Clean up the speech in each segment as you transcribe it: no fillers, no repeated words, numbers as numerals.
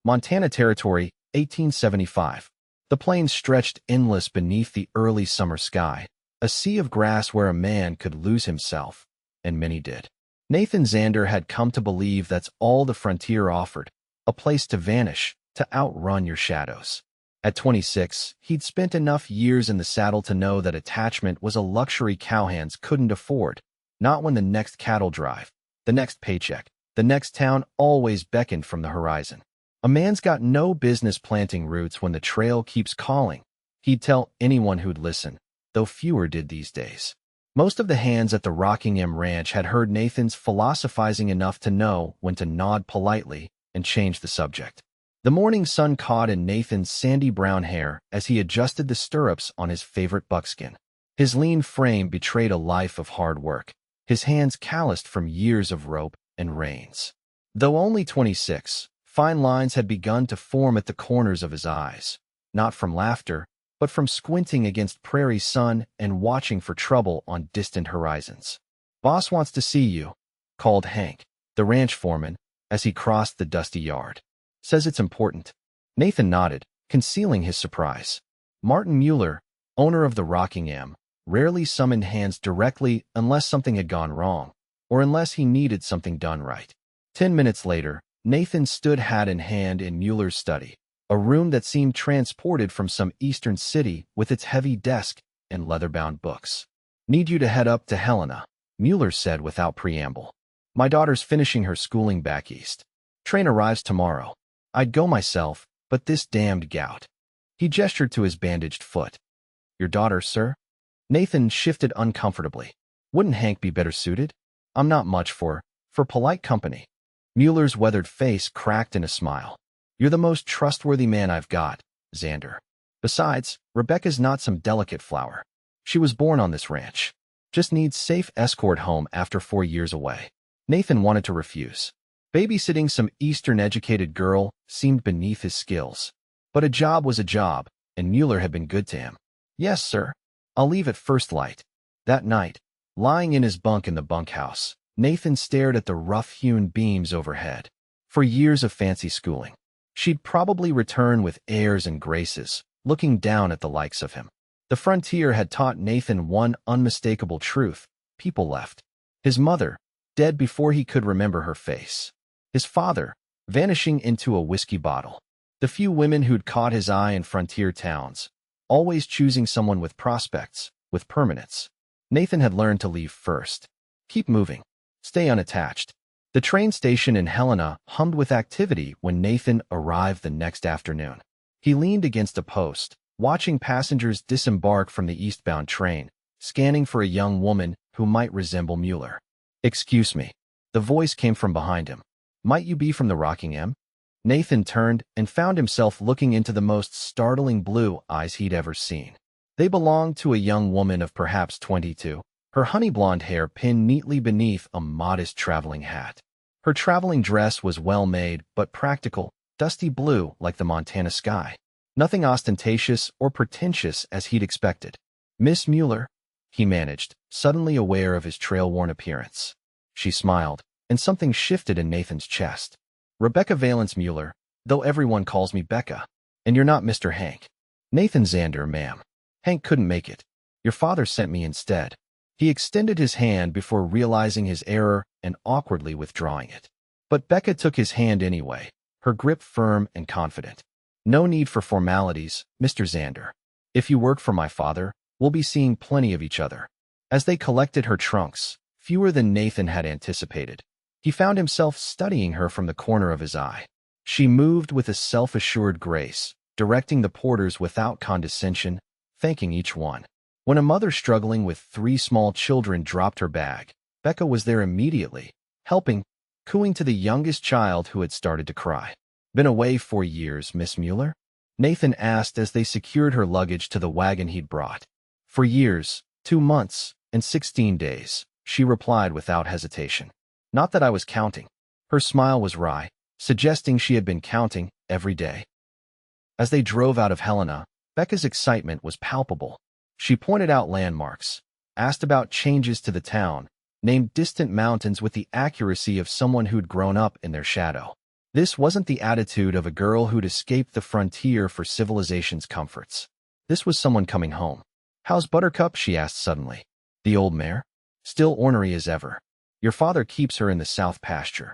Montana Territory, 1875. The plains stretched endless beneath the early summer sky, a sea of grass where a man could lose himself, and many did. Nathan Xander had come to believe that's all the frontier offered, a place to vanish, to outrun your shadows. At 26, he'd spent enough years in the saddle to know that attachment was a luxury cowhands couldn't afford, not when the next cattle drive, the next paycheck, the next town always beckoned from the horizon. A man's got no business planting roots when the trail keeps calling, he'd tell anyone who'd listen, though fewer did these days. Most of the hands at the Rockingham Ranch had heard Nathan's philosophizing enough to know when to nod politely and change the subject. The morning sun caught in Nathan's sandy brown hair as he adjusted the stirrups on his favorite buckskin. His lean frame betrayed a life of hard work, his hands calloused from years of rope and reins. Though only 26, fine lines had begun to form at the corners of his eyes, not from laughter, but from squinting against prairie sun and watching for trouble on distant horizons. "Boss wants to see you," called Hank, the ranch foreman, as he crossed the dusty yard. "Says it's important." Nathan nodded, concealing his surprise. Martin Mueller, owner of the Rockingham, rarely summoned hands directly unless something had gone wrong, or unless he needed something done right. 10 minutes later, Nathan stood hat in hand in Mueller's study, a room that seemed transported from some eastern city with its heavy desk and leather-bound books. "Need you to head up to Helena," Mueller said without preamble. "My daughter's finishing her schooling back east. Train arrives tomorrow. I'd go myself, but this damned gout." He gestured to his bandaged foot. "Your daughter, sir?" Nathan shifted uncomfortably. "Wouldn't Hank be better suited? I'm not much for polite company." Mueller's weathered face cracked in a smile. "You're the most trustworthy man I've got, Xander. Besides, Rebecca's not some delicate flower. She was born on this ranch. Just needs safe escort home after 4 years away." Nathan wanted to refuse. Babysitting some Eastern-educated girl seemed beneath his skills. But a job was a job, and Mueller had been good to him. "Yes, sir. I'll leave at first light." That night, lying in his bunk in the bunkhouse, Nathan stared at the rough-hewn beams overhead. For years of fancy schooling, she'd probably return with airs and graces, looking down at the likes of him. The frontier had taught Nathan one unmistakable truth: people left. His mother, dead before he could remember her face. His father, vanishing into a whiskey bottle. The few women who'd caught his eye in frontier towns, always choosing someone with prospects, with permanence. Nathan had learned to leave first. Keep moving. Stay unattached. The train station in Helena hummed with activity when Nathan arrived the next afternoon. He leaned against a post, watching passengers disembark from the eastbound train, scanning for a young woman who might resemble Mueller. "Excuse me." The voice came from behind him. "Might you be from the Rockingham?" Nathan turned and found himself looking into the most startling blue eyes he'd ever seen. They belonged to a young woman of perhaps 22, her honey blonde hair pinned neatly beneath a modest traveling hat. Her traveling dress was well-made but practical, dusty blue like the Montana sky. Nothing ostentatious or pretentious as he'd expected. "Miss Mueller?" he managed, suddenly aware of his trail-worn appearance. She smiled, and something shifted in Nathan's chest. "Rebecca Valence Mueller, though everyone calls me Becca. And you're not Mr. Hank." "Nathan Xander, ma'am. Hank couldn't make it. Your father sent me instead." He extended his hand before realizing his error and awkwardly withdrawing it. But Becca took his hand anyway, her grip firm and confident. "No need for formalities, Mr. Xander. If you work for my father, we'll be seeing plenty of each other." As they collected her trunks, fewer than Nathan had anticipated, he found himself studying her from the corner of his eye. She moved with a self-assured grace, directing the porters without condescension, thanking each one. When a mother struggling with 3 small children dropped her bag, Becca was there immediately, helping, cooing to the youngest child who had started to cry. "Been away 4 years, Miss Mueller?" Nathan asked as they secured her luggage to the wagon he'd brought. "4 years, 2 months, and 16 days, she replied without hesitation. "Not that I was counting." Her smile was wry, suggesting she had been counting every day. As they drove out of Helena, Becca's excitement was palpable. She pointed out landmarks, asked about changes to the town, named distant mountains with the accuracy of someone who'd grown up in their shadow. This wasn't the attitude of a girl who'd escaped the frontier for civilization's comforts. This was someone coming home. "How's Buttercup?" she asked suddenly. "The old mare? Still ornery as ever. Your father keeps her in the south pasture."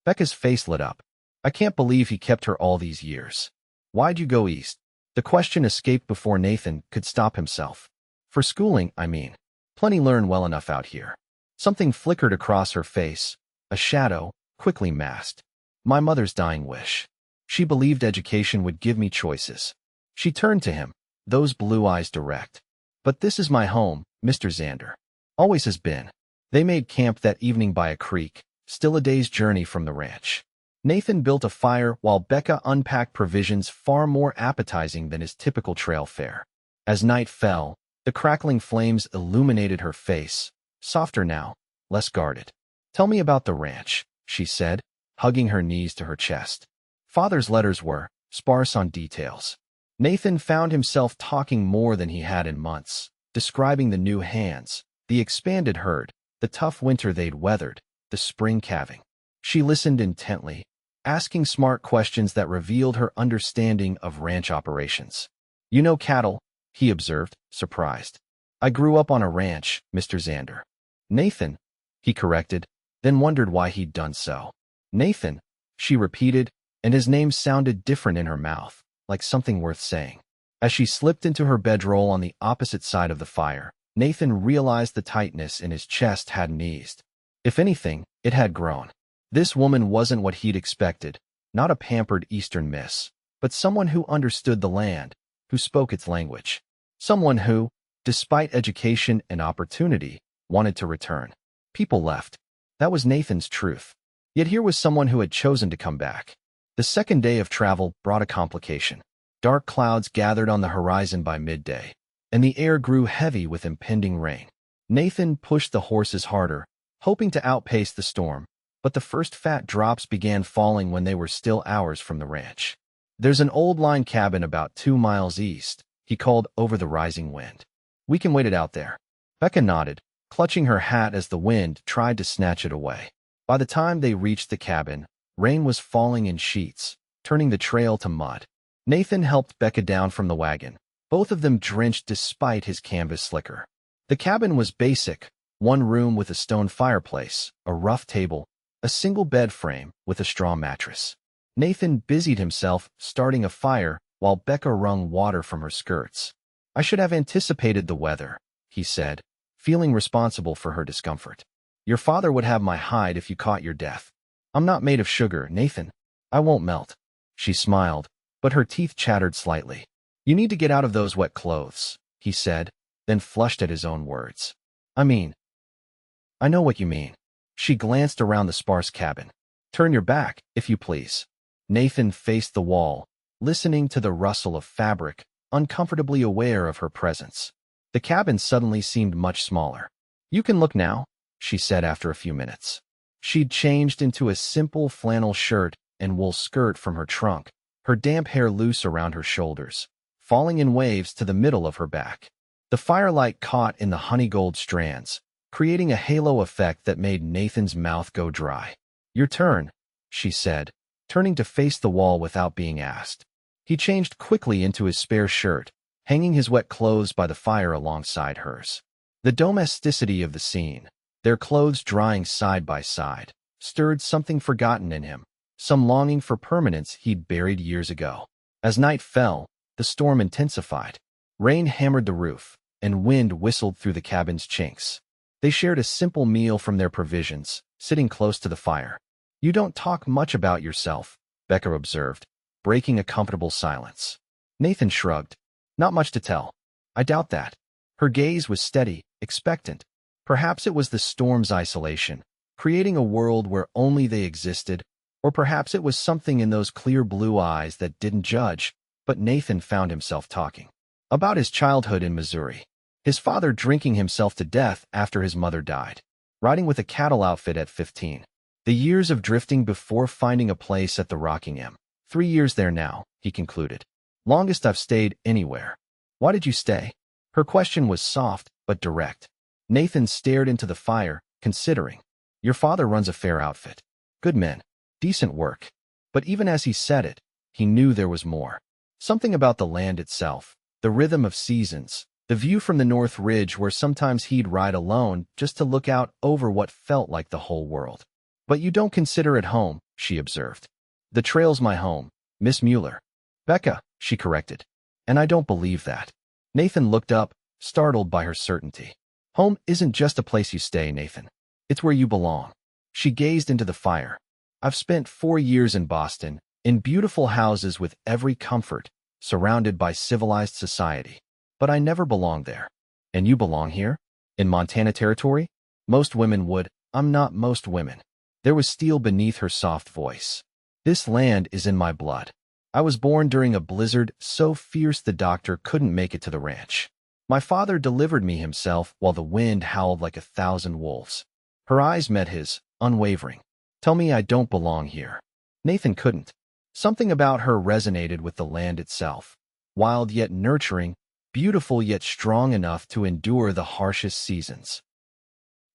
Becca's face lit up. "I can't believe he kept her all these years. Why'd you go east?" The question escaped before Nathan could stop himself. "For schooling, I mean. Plenty learn well enough out here." Something flickered across her face, a shadow, quickly masked. "My mother's dying wish. She believed education would give me choices." She turned to him, those blue eyes direct. "But this is my home, Mr. Xander. Always has been." They made camp that evening by a creek, still a day's journey from the ranch. Nathan built a fire while Becca unpacked provisions far more appetizing than his typical trail fare. As night fell, the crackling flames illuminated her face, softer now, less guarded. "Tell me about the ranch," she said, hugging her knees to her chest. Father's letters were sparse on details. Nathan found himself talking more than he had in months, describing the new hands, the expanded herd, the tough winter they'd weathered, the spring calving. She listened intently, asking smart questions that revealed her understanding of ranch operations. "You know cattle," he observed, surprised. "I grew up on a ranch, Mr. Xander." "Nathan," he corrected, then wondered why he'd done so. "Nathan," she repeated, and his name sounded different in her mouth, like something worth saying. As she slipped into her bedroll on the opposite side of the fire, Nathan realized the tightness in his chest hadn't eased. If anything, it had grown. This woman wasn't what he'd expected, not a pampered Eastern miss, but someone who understood the land, who spoke its language. Someone who, despite education and opportunity, wanted to return. People left. That was Nathan's truth. Yet here was someone who had chosen to come back. The second day of travel brought a complication. Dark clouds gathered on the horizon by midday, and the air grew heavy with impending rain. Nathan pushed the horses harder, hoping to outpace the storm, but the first fat drops began falling when they were still hours from the ranch. "There's an old line cabin about 2 miles east," he called over the rising wind. "We can wait it out there." Becca nodded, clutching her hat as the wind tried to snatch it away. By the time they reached the cabin, rain was falling in sheets, turning the trail to mud. Nathan helped Becca down from the wagon, both of them drenched despite his canvas slicker. The cabin was basic, one room with a stone fireplace, a rough table, a single bed frame with a straw mattress. Nathan busied himself starting a fire while Becca wrung water from her skirts. "I should have anticipated the weather," he said, feeling responsible for her discomfort. "Your father would have my hide if you caught your death." "I'm not made of sugar, Nathan. I won't melt." She smiled, but her teeth chattered slightly. "You need to get out of those wet clothes," he said, then flushed at his own words. I know what you mean." She glanced around the sparse cabin. "Turn your back, if you please." Nathan faced the wall, listening to the rustle of fabric, uncomfortably aware of her presence. The cabin suddenly seemed much smaller. "You can look now," she said after a few minutes. She'd changed into a simple flannel shirt and wool skirt from her trunk, her damp hair loose around her shoulders, falling in waves to the middle of her back. The firelight caught in the honey-gold strands, creating a halo effect that made Nathan's mouth go dry. "Your turn," she said, turning to face the wall without being asked. He changed quickly into his spare shirt, hanging his wet clothes by the fire alongside hers. The domesticity of the scene, their clothes drying side by side, stirred something forgotten in him, some longing for permanence he'd buried years ago. As night fell, the storm intensified. Rain hammered the roof, and wind whistled through the cabin's chinks. They shared a simple meal from their provisions, sitting close to the fire. "You don't talk much about yourself," Becca observed, breaking a comfortable silence. Nathan shrugged. "Not much to tell." "I doubt that." Her gaze was steady, expectant. Perhaps it was the storm's isolation, creating a world where only they existed, or perhaps it was something in those clear blue eyes that didn't judge, but Nathan found himself talking about his childhood in Missouri. His father drinking himself to death after his mother died. Riding with a cattle outfit at 15. The years of drifting before finding a place at the Rockingham. 3 years there now, he concluded. "Longest I've stayed anywhere." "Why did you stay?" Her question was soft, but direct. Nathan stared into the fire, considering. "Your father runs a fair outfit. Good men. Decent work. But even as he said it, he knew there was more. Something about the land itself, the rhythm of seasons, the view from the North Ridge where sometimes he'd ride alone just to look out over what felt like the whole world. But you don't consider it home, she observed. The trail's my home, Miss Mueller. Becca, she corrected. And I don't believe that. Nathan looked up, startled by her certainty. Home isn't just a place you stay, Nathan. It's where you belong. She gazed into the fire. I've spent 4 years in Boston, in beautiful houses with every comfort, surrounded by civilized society. But I never belonged there. And you belong here? In Montana Territory? Most women would. I'm not most women. There was steel beneath her soft voice. This land is in my blood. I was born during a blizzard so fierce the doctor couldn't make it to the ranch. My father delivered me himself while the wind howled like 1,000 wolves. Her eyes met his, unwavering. Tell me I don't belong here. Nathan couldn't. Something about her resonated with the land itself. Wild yet nurturing, beautiful yet strong enough to endure the harshest seasons.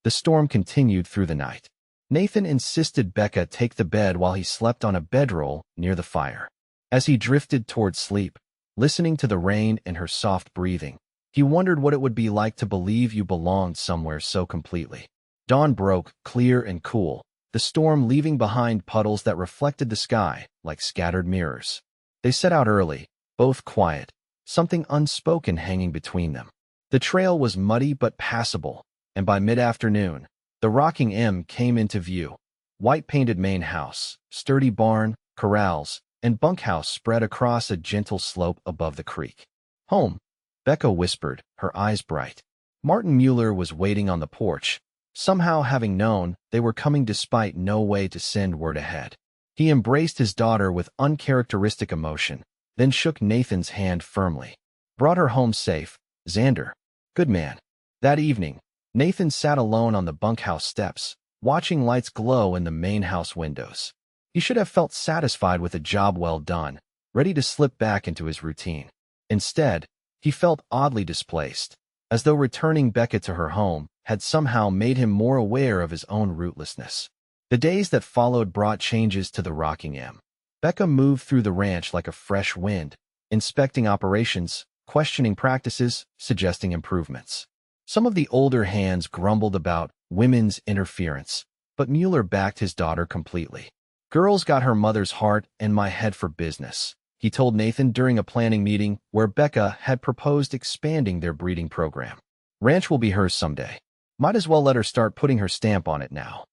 The storm continued through the night. Nathan insisted Becca take the bed while he slept on a bedroll near the fire. As he drifted toward sleep, listening to the rain and her soft breathing, he wondered what it would be like to believe you belonged somewhere so completely. Dawn broke, clear and cool, the storm leaving behind puddles that reflected the sky like scattered mirrors. They set out early, both quiet, something unspoken hanging between them. The trail was muddy but passable, and by mid-afternoon, the rocking M came into view. White-painted main house, sturdy barn, corrals, and bunkhouse spread across a gentle slope above the creek. Home, Becca whispered, her eyes bright. Martin Mueller was waiting on the porch, somehow having known they were coming despite no way to send word ahead. He embraced his daughter with uncharacteristic emotion, then shook Nathan's hand firmly. Brought her home safe, Xander. Good man. That evening, Nathan sat alone on the bunkhouse steps, watching lights glow in the main house windows. He should have felt satisfied with a job well done, ready to slip back into his routine. Instead, he felt oddly displaced, as though returning Becca to her home had somehow made him more aware of his own rootlessness. The days that followed brought changes to the rocking M. Becca moved through the ranch like a fresh wind, inspecting operations, questioning practices, suggesting improvements. Some of the older hands grumbled about women's interference, but Mueller backed his daughter completely. Girls got her mother's heart and my head for business, he told Nathan during a planning meeting where Becca had proposed expanding their breeding program. Ranch will be hers someday. Might as well let her start putting her stamp on it now.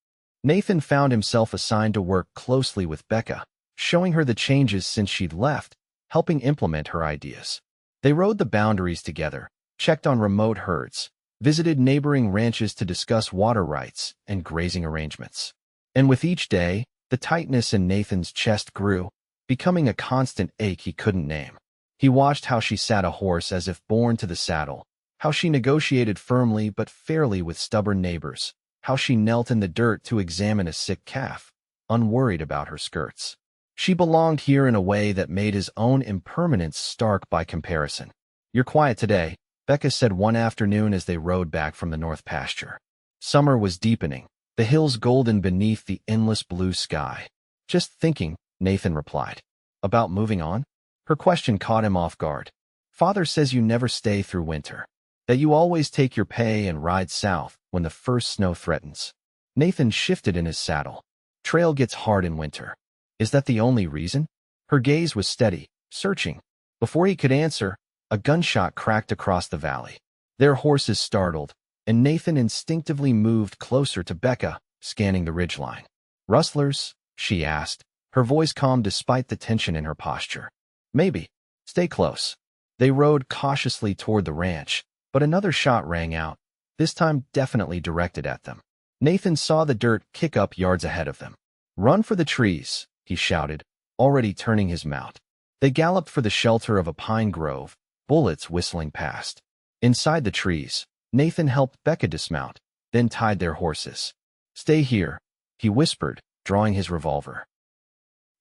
Nathan found himself assigned to work closely with Becca, showing her the changes since she'd left, helping implement her ideas. They rode the boundaries together, checked on remote herds, visited neighboring ranches to discuss water rights and grazing arrangements. And with each day, the tightness in Nathan's chest grew, becoming a constant ache he couldn't name. He watched how she sat a horse as if born to the saddle, how she negotiated firmly but fairly with stubborn neighbors, how she knelt in the dirt to examine a sick calf, unworried about her skirts. She belonged here in a way that made his own impermanence stark by comparison. You're quiet today, Becca said one afternoon as they rode back from the north pasture. Summer was deepening, the hills golden beneath the endless blue sky. Just thinking, Nathan replied. About moving on? Her question caught him off guard. Father says you never stay through winter, that you always take your pay and ride south when the first snow threatens. Nathan shifted in his saddle. Trail gets hard in winter. Is that the only reason? Her gaze was steady, searching. Before he could answer, a gunshot cracked across the valley. Their horses startled, and Nathan instinctively moved closer to Becca, scanning the ridgeline. Rustlers? She asked, her voice calm despite the tension in her posture. Maybe. Stay close. They rode cautiously toward the ranch, but another shot rang out, this time definitely directed at them. Nathan saw the dirt kick up yards ahead of them. Run for the trees, he shouted, already turning his mount. They galloped for the shelter of a pine grove, bullets whistling past. Inside the trees, Nathan helped Becca dismount, then tied their horses. Stay here, he whispered, drawing his revolver.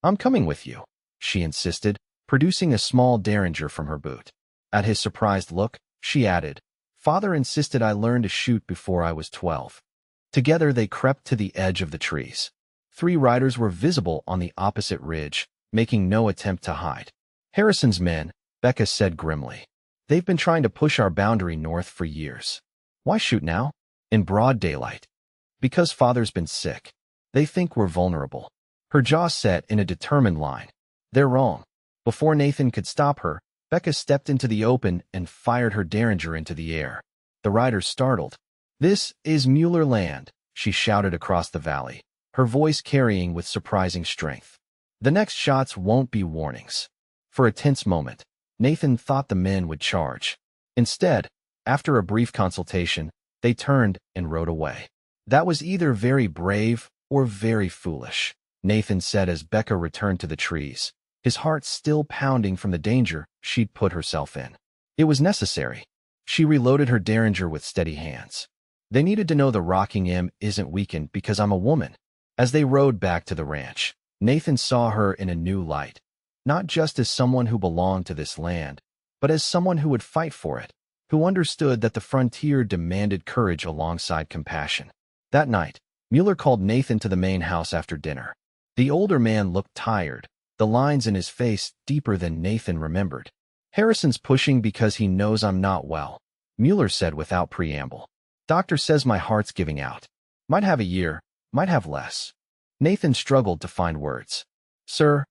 I'm coming with you, she insisted, producing a small derringer from her boot. At his surprised look, she added, Father insisted I learn to shoot before I was 12. Together they crept to the edge of the trees. 3 riders were visible on the opposite ridge, making no attempt to hide. Harrison's men, Becca said grimly. They've been trying to push our boundary north for years. Why shoot now? In broad daylight. Because Father's been sick. They think we're vulnerable. Her jaw set in a determined line. They're wrong. Before Nathan could stop her, Becca stepped into the open and fired her derringer into the air. The riders startled. This is Mueller land, she shouted across the valley, her voice carrying with surprising strength. The next shots won't be warnings. For a tense moment, Nathan thought the men would charge. Instead, after a brief consultation, they turned and rode away. That was either very brave or very foolish, Nathan said as Becca returned to the trees, his heart still pounding from the danger she'd put herself in. It was necessary. She reloaded her derringer with steady hands. They needed to know the rocking M isn't weakened because I'm a woman. As they rode back to the ranch, Nathan saw her in a new light, not just as someone who belonged to this land, but as someone who would fight for it, who understood that the frontier demanded courage alongside compassion. That night, Mueller called Nathan to the main house after dinner. The older man looked tired, the lines in his face deeper than Nathan remembered. Harrison's pushing because he knows I'm not well, Mueller said without preamble. Doctor says my heart's giving out. Might have a year, might have less. Nathan struggled to find words. Sir,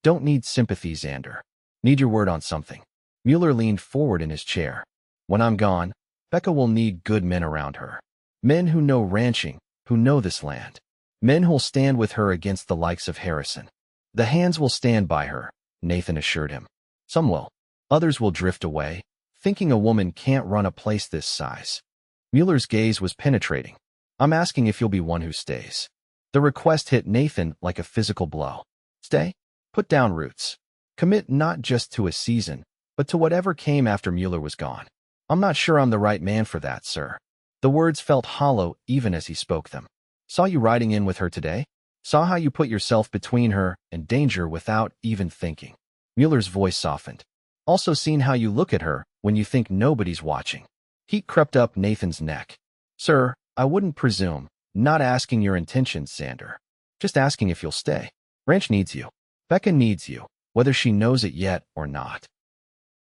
don't need sympathy, Xander. Need your word on something. Mueller leaned forward in his chair. When I'm gone, Becca will need good men around her. Men who know ranching, who know this land. Men who'll stand with her against the likes of Harrison. The hands will stand by her, Nathan assured him. Some will. Others will drift away, thinking a woman can't run a place this size. Mueller's gaze was penetrating. I'm asking if you'll be one who stays. The request hit Nathan like a physical blow. Stay? Put down roots. Commit not just to a season, but to whatever came after Mueller was gone. I'm not sure I'm the right man for that, sir. The words felt hollow even as he spoke them. Saw you riding in with her today. Saw how you put yourself between her and danger without even thinking. Mueller's voice softened. Also seen how you look at her when you think nobody's watching. Heat crept up Nathan's neck. Sir, I wouldn't presume. Not asking your intentions, Xander. Just asking if you'll stay. Ranch needs you. Becca needs you, whether she knows it yet or not.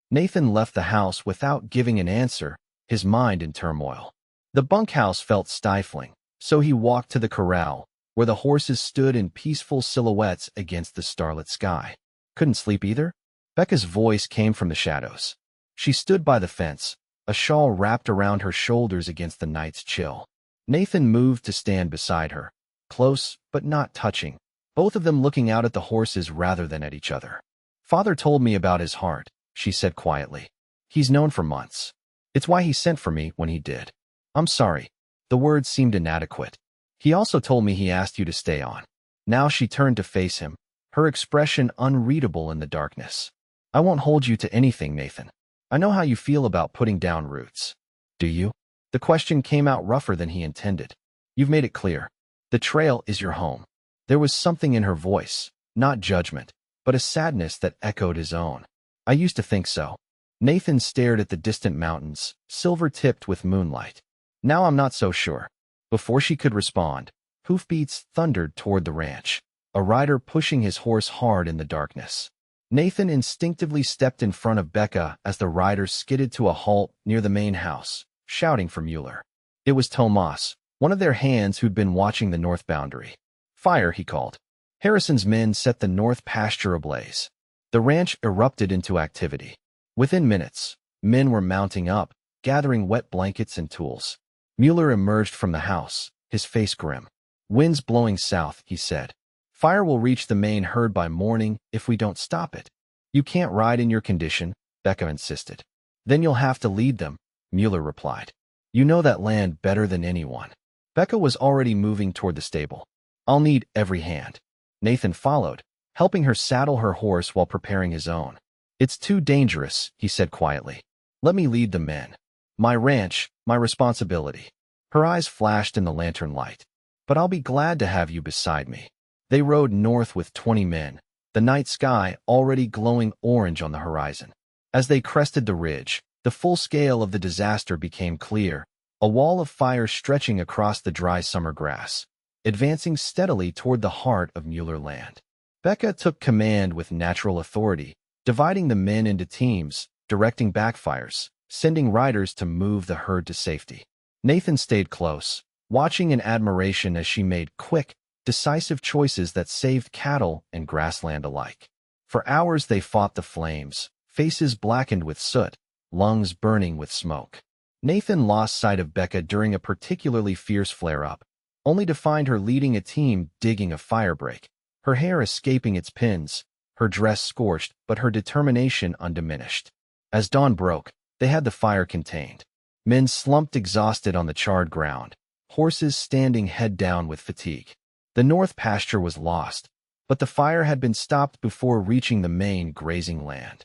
Nathan left the house without giving an answer, his mind in turmoil. The bunkhouse felt stifling, so he walked to the corral, where the horses stood in peaceful silhouettes against the starlit sky. Couldn't sleep either? Becca's voice came from the shadows. She stood by the fence, a shawl wrapped around her shoulders against the night's chill. Nathan moved to stand beside her, close but not touching, both of them looking out at the horses rather than at each other. Father told me about his heart, she said quietly. He's known for months. It's why he sent for me when he did. I'm sorry. The words seemed inadequate. He also told me he asked you to stay on. Now she turned to face him, her expression unreadable in the darkness. I won't hold you to anything, Nathan. I know how you feel about putting down roots. Do you? The question came out rougher than he intended. You've made it clear. The trail is your home. There was something in her voice, not judgment, but a sadness that echoed his own. I used to think so. Nathan stared at the distant mountains, silver-tipped with moonlight. Now I'm not so sure. Before she could respond, hoofbeats thundered toward the ranch, a rider pushing his horse hard in the darkness. Nathan instinctively stepped in front of Becca as the rider skidded to a halt near the main house, shouting for Mueller. It was Tomas, one of their hands who'd been watching the north boundary. Fire, he called. Harrison's men set the north pasture ablaze. The ranch erupted into activity. Within minutes, men were mounting up, gathering wet blankets and tools. Mueller emerged from the house, his face grim. Wind's blowing south, he said. Fire will reach the main herd by morning if we don't stop it. You can't ride in your condition, Becca insisted. Then you'll have to lead them, Mueller replied. You know that land better than anyone. Becca was already moving toward the stable. I'll need every hand. Nathan followed, helping her saddle her horse while preparing his own. It's too dangerous, he said quietly. Let me lead the men. My ranch, my responsibility. Her eyes flashed in the lantern light. But I'll be glad to have you beside me. They rode north with 20 men, the night sky already glowing orange on the horizon. As they crested the ridge, the full scale of the disaster became clear, a wall of fire stretching across the dry summer grass. advancing steadily toward the heart of Mueller land. Becca took command with natural authority, dividing the men into teams, directing backfires, sending riders to move the herd to safety. Nathan stayed close, watching in admiration as she made quick, decisive choices that saved cattle and grassland alike. For hours they fought the flames, faces blackened with soot, lungs burning with smoke. Nathan lost sight of Becca during a particularly fierce flare-up, only to find her leading a team digging a firebreak, her hair escaping its pins, her dress scorched but her determination undiminished. As dawn broke, they had the fire contained. Men slumped exhausted on the charred ground, horses standing head down with fatigue. The north pasture was lost, but the fire had been stopped before reaching the main grazing land.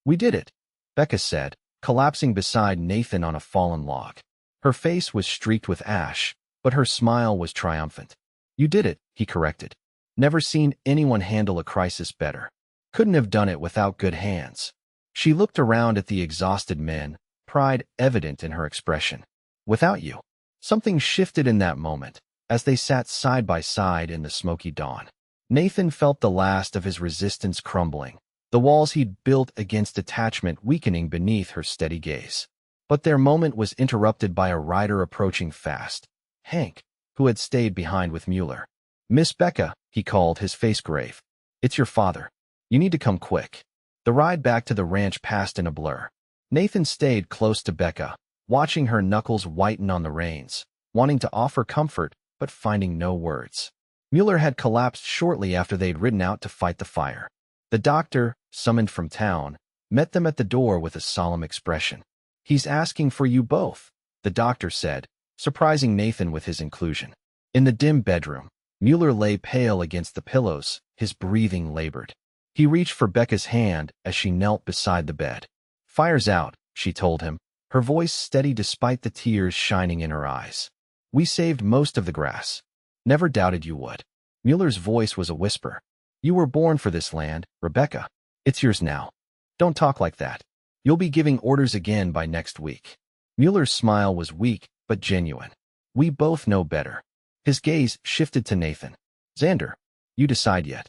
"We did it," Becca said, collapsing beside Nathan on a fallen log. Her face was streaked with ash, but her smile was triumphant. "You did it," he corrected. "Never seen anyone handle a crisis better. Couldn't have done it without good hands." She looked around at the exhausted men, pride evident in her expression. "Without you." Something shifted in that moment, as they sat side by side in the smoky dawn. Nathan felt the last of his resistance crumbling, the walls he'd built against detachment weakening beneath her steady gaze. But their moment was interrupted by a rider approaching fast, Hank, who had stayed behind with Mueller. "Miss Becca," he called, his face grave. "It's your father. You need to come quick." The ride back to the ranch passed in a blur. Nathan stayed close to Becca, watching her knuckles whiten on the reins, wanting to offer comfort, but finding no words. Mueller had collapsed shortly after they'd ridden out to fight the fire. The doctor, summoned from town, met them at the door with a solemn expression. "He's asking for you both," the doctor said, surprising Nathan with his inclusion. In the dim bedroom, Mueller lay pale against the pillows, his breathing labored. He reached for Becca's hand as she knelt beside the bed. "Fire's out," she told him, her voice steady despite the tears shining in her eyes. "We saved most of the grass. Never doubted you would." Mueller's voice was a whisper. "You were born for this land, Rebecca. It's yours now. Don't talk like that. You'll be giving orders again by next week." Mueller's smile was weak but genuine. "We both know better." His gaze shifted to Nathan. "Xander, you decide yet?"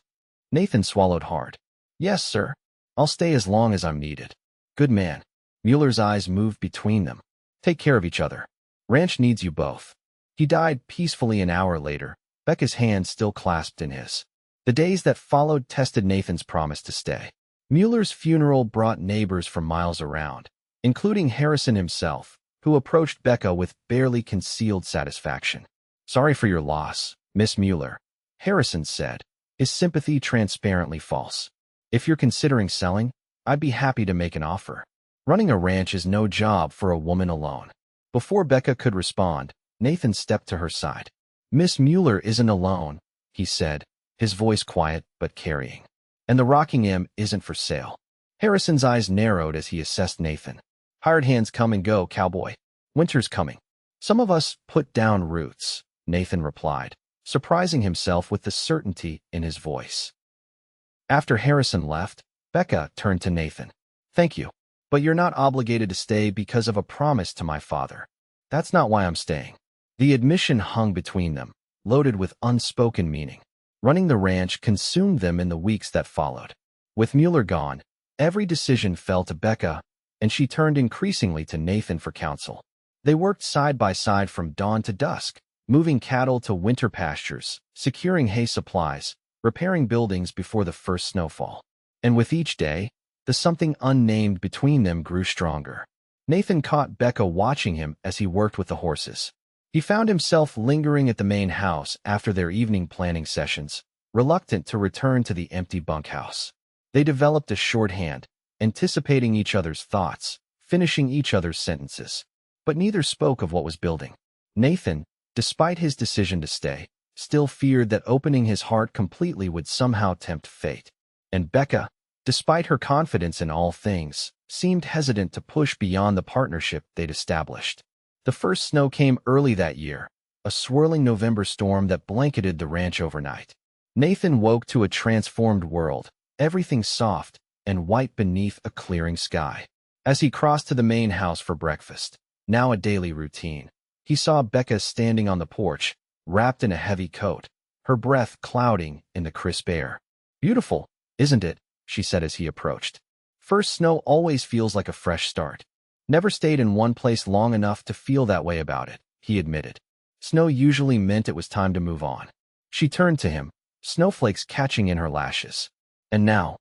Nathan swallowed hard. "Yes, sir. I'll stay as long as I'm needed." "Good man." Mueller's eyes moved between them. "Take care of each other. Ranch needs you both." He died peacefully an hour later, Becca's hand still clasped in his. The days that followed tested Nathan's promise to stay. Mueller's funeral brought neighbors from miles around, including Harrison himself, who approached Becca with barely concealed satisfaction. "Sorry for your loss, Miss Mueller," Harrison said, his sympathy transparently false. "If you're considering selling, I'd be happy to make an offer. Running a ranch is no job for a woman alone." Before Becca could respond, Nathan stepped to her side. "Miss Mueller isn't alone," he said, his voice quiet but carrying. "And the rocking M isn't for sale." Harrison's eyes narrowed as he assessed Nathan. "Hired hands come and go, cowboy. Winter's coming." "Some of us put down roots," Nathan replied, surprising himself with the certainty in his voice. After Harrison left, Becca turned to Nathan. "Thank you, but you're not obligated to stay because of a promise to my father. That's not why I'm staying." The admission hung between them, loaded with unspoken meaning. Running the ranch consumed them in the weeks that followed. With Mueller gone, every decision fell to Becca, and she turned increasingly to Nathan for counsel. They worked side by side from dawn to dusk, moving cattle to winter pastures, securing hay supplies, repairing buildings before the first snowfall. And with each day, the something unnamed between them grew stronger. Nathan caught Becca watching him as he worked with the horses. He found himself lingering at the main house after their evening planning sessions, reluctant to return to the empty bunkhouse. They developed a shorthand, anticipating each other's thoughts, finishing each other's sentences. But neither spoke of what was building. Nathan, despite his decision to stay, still feared that opening his heart completely would somehow tempt fate. And Becca, despite her confidence in all things, seemed hesitant to push beyond the partnership they'd established. The first snow came early that year, a swirling November storm that blanketed the ranch overnight. Nathan woke to a transformed world, everything soft and white beneath a clearing sky. As he crossed to the main house for breakfast, now a daily routine, he saw Becca standing on the porch, wrapped in a heavy coat, her breath clouding in the crisp air. "Beautiful, isn't it?" she said as he approached. "First snow always feels like a fresh start." "Never stayed in one place long enough to feel that way about it," he admitted. Snow usually meant it was time to move on. She turned to him, snowflakes catching in her lashes. "And now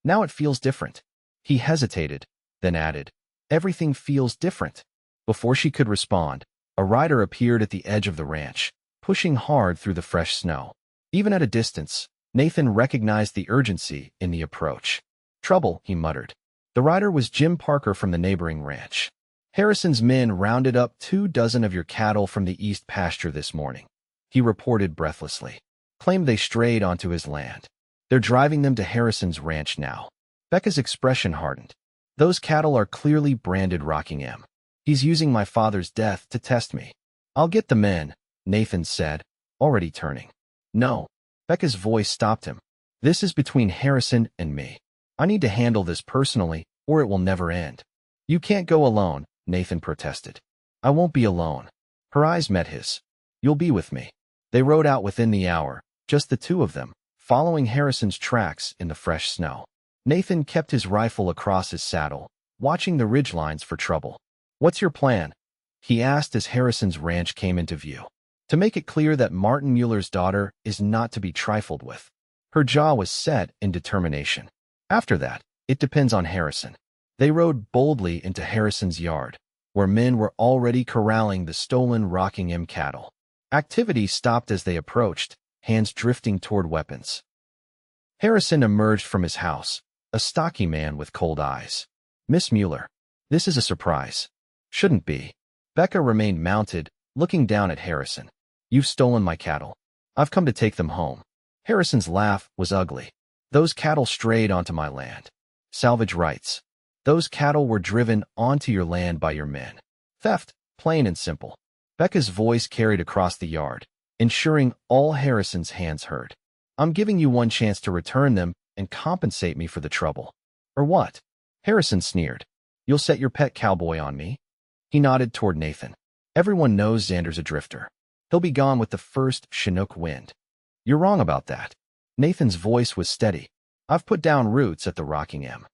it feels different." He hesitated, then added, "Everything feels different." Before she could respond, a rider appeared at the edge of the ranch, pushing hard through the fresh snow. Even at a distance, Nathan recognized the urgency in the approach. "Trouble," he muttered. The rider was Jim Parker from the neighboring ranch. "Harrison's men rounded up 24 of your cattle from the east pasture this morning," he reported breathlessly. "Claimed they strayed onto his land. They're driving them to Harrison's ranch now." Becca's expression hardened. "Those cattle are clearly branded Rockingham. He's using my father's death to test me." "I'll get the men," Nathan said, already turning. "No." Becca's voice stopped him. "This is between Harrison and me. I need to handle this personally, or it will never end." "You can't go alone," Nathan protested. "I won't be alone." Her eyes met his. "You'll be with me." They rode out within the hour, just the two of them, following Harrison's tracks in the fresh snow. Nathan kept his rifle across his saddle, watching the ridgelines for trouble. "What's your plan?" he asked as Harrison's ranch came into view. "To make it clear that Martin Mueller's daughter is not to be trifled with." Her jaw was set in determination. "After that, it depends on Harrison." They rode boldly into Harrison's yard, where men were already corralling the stolen Rockingham cattle. Activity stopped as they approached, hands drifting toward weapons. Harrison emerged from his house, a stocky man with cold eyes. "Miss Mueller, this is a surprise." "Shouldn't be." Becca remained mounted, looking down at Harrison. "You've stolen my cattle. I've come to take them home." Harrison's laugh was ugly. "Those cattle strayed onto my land. Salvage rights. Those cattle were driven onto your land by your men. Theft, plain and simple." Becca's voice carried across the yard, ensuring all Harrison's hands heard. "I'm giving you one chance to return them and compensate me for the trouble." "Or what?" Harrison sneered. "You'll set your pet cowboy on me?" He nodded toward Nathan. "Everyone knows Xander's a drifter. He'll be gone with the first Chinook wind." "You're wrong about that." Nathan's voice was steady. "I've put down roots at the Rockingham."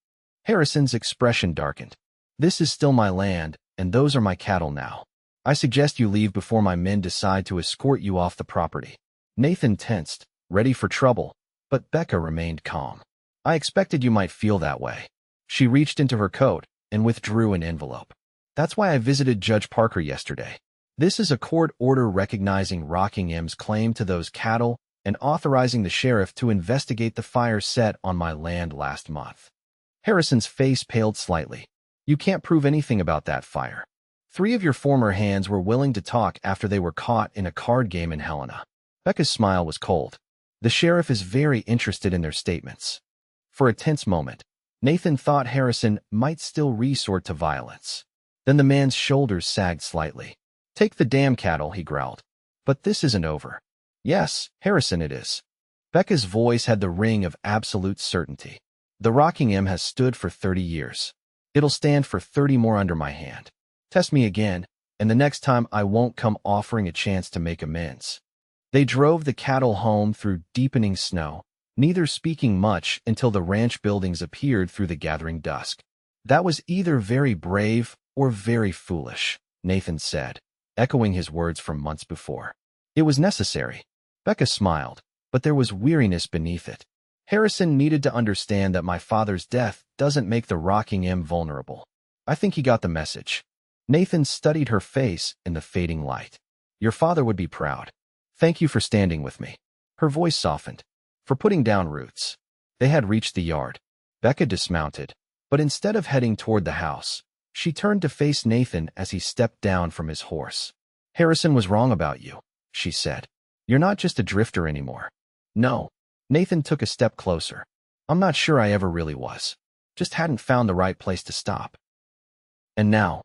Harrison's expression darkened. "This is still my land, and those are my cattle now. I suggest you leave before my men decide to escort you off the property." Nathan tensed, ready for trouble, but Becca remained calm. "I expected you might feel that way." She reached into her coat and withdrew an envelope. "That's why I visited Judge Parker yesterday. This is a court order recognizing Rockingham's claim to those cattle and authorizing the sheriff to investigate the fire set on my land last month." Harrison's face paled slightly. "You can't prove anything about that fire. 3 of your former hands were willing to talk after they were caught in a card game in Helena." Becca's smile was cold. "The sheriff is very interested in their statements." For a tense moment, Nathan thought Harrison might still resort to violence. Then the man's shoulders sagged slightly. "Take the damn cattle," he growled. "But this isn't over." "Yes, Harrison, it is." Becca's voice had the ring of absolute certainty. "The Rockingham has stood for 30 years. It'll stand for 30 more under my hand. Test me again, and the next time I won't come offering a chance to make amends." They drove the cattle home through deepening snow, neither speaking much until the ranch buildings appeared through the gathering dusk. "That was either very brave or very foolish," Nathan said, echoing his words from months before. "It was necessary." Becca smiled, but there was weariness beneath it. "Harrison needed to understand that my father's death doesn't make the Rockingham vulnerable. I think he got the message." Nathan studied her face in the fading light. "Your father would be proud. Thank you for standing with me." Her voice softened. "For putting down roots." They had reached the yard. Becca dismounted, but instead of heading toward the house, she turned to face Nathan as he stepped down from his horse. "Harrison was wrong about you," she said. "You're not just a drifter anymore." "No." Nathan took a step closer. "I'm not sure I ever really was. Just hadn't found the right place to stop." And now,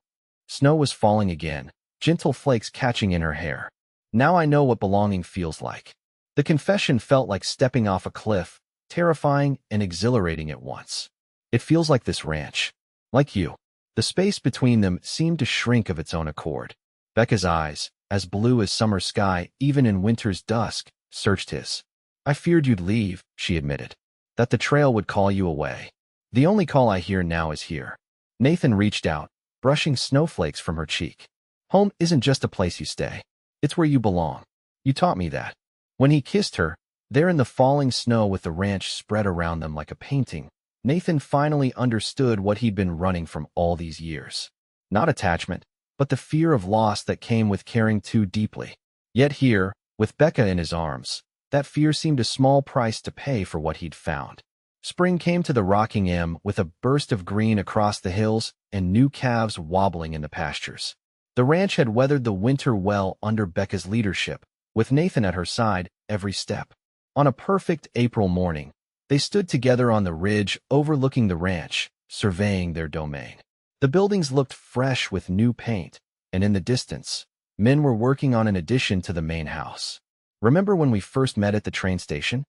snow was falling again, gentle flakes catching in her hair. "Now I know what belonging feels like." The confession felt like stepping off a cliff, terrifying and exhilarating at once. "It feels like this ranch. Like you." The space between them seemed to shrink of its own accord. Becca's eyes, as blue as summer sky, even in winter's dusk, searched his. I feared you'd leave, she admitted. That the trail would call you away. The only call I hear now is here. Nathan reached out, brushing snowflakes from her cheek. Home isn't just a place you stay. It's where you belong. You taught me that. When he kissed her, there in the falling snow with the ranch spread around them like a painting, Nathan finally understood what he'd been running from all these years. Not attachment, but the fear of loss that came with caring too deeply. Yet here, with Becca in his arms, that fear seemed a small price to pay for what he'd found. Spring came to the Rocking M with a burst of green across the hills and new calves wobbling in the pastures. The ranch had weathered the winter well under Becca's leadership, with Nathan at her side every step. On a perfect April morning, they stood together on the ridge overlooking the ranch, surveying their domain. The buildings looked fresh with new paint, and in the distance, men were working on an addition to the main house. Remember when we first met at the train station?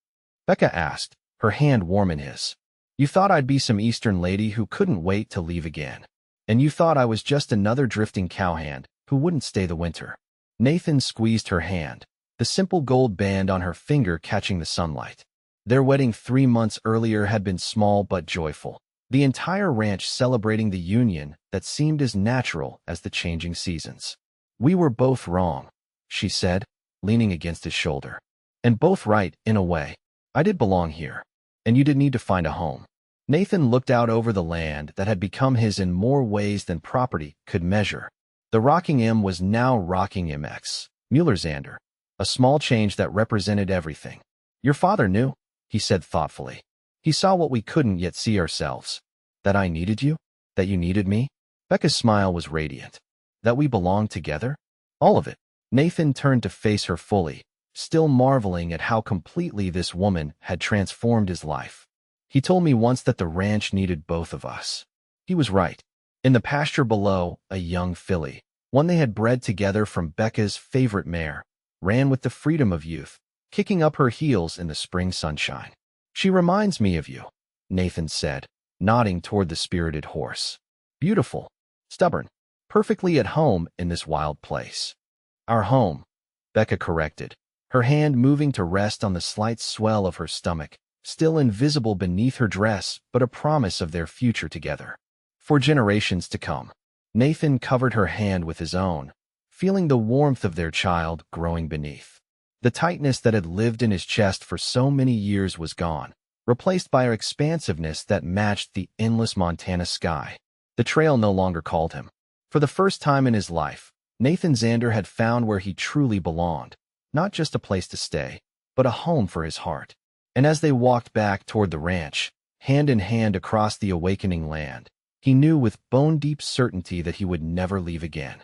Becca asked, her hand warm in his. You thought I'd be some Eastern lady who couldn't wait to leave again. And you thought I was just another drifting cowhand who wouldn't stay the winter. Nathan squeezed her hand, the simple gold band on her finger catching the sunlight. Their wedding 3 months earlier had been small but joyful, the entire ranch celebrating the union that seemed as natural as the changing seasons. We were both wrong, she said, leaning against his shoulder. And both right, in a way. I did belong here, and you did need to find a home. Nathan looked out over the land that had become his in more ways than property could measure. The Rocking M was now Rocking MX, Xander, a small change that represented everything. Your father knew, he said thoughtfully. He saw what we couldn't yet see ourselves. That I needed you? That you needed me? Becca's smile was radiant. That we belonged together? All of it. Nathan turned to face her fully, still marveling at how completely this woman had transformed his life. He told me once that the ranch needed both of us. He was right. In the pasture below, a young filly, one they had bred together from Becca's favorite mare, ran with the freedom of youth, kicking up her heels in the spring sunshine. She reminds me of you, Nathan said, nodding toward the spirited horse. Beautiful, stubborn, perfectly at home in this wild place. Our home, Becca corrected, her hand moving to rest on the slight swell of her stomach, still invisible beneath her dress, but a promise of their future together. For generations to come. Nathan covered her hand with his own, feeling the warmth of their child growing beneath. The tightness that had lived in his chest for so many years was gone, replaced by an expansiveness that matched the endless Montana sky. The trail no longer called him. For the first time in his life, Nathan Xander had found where he truly belonged, not just a place to stay, but a home for his heart. And as they walked back toward the ranch, hand in hand across the awakening land, he knew with bone-deep certainty that he would never leave again.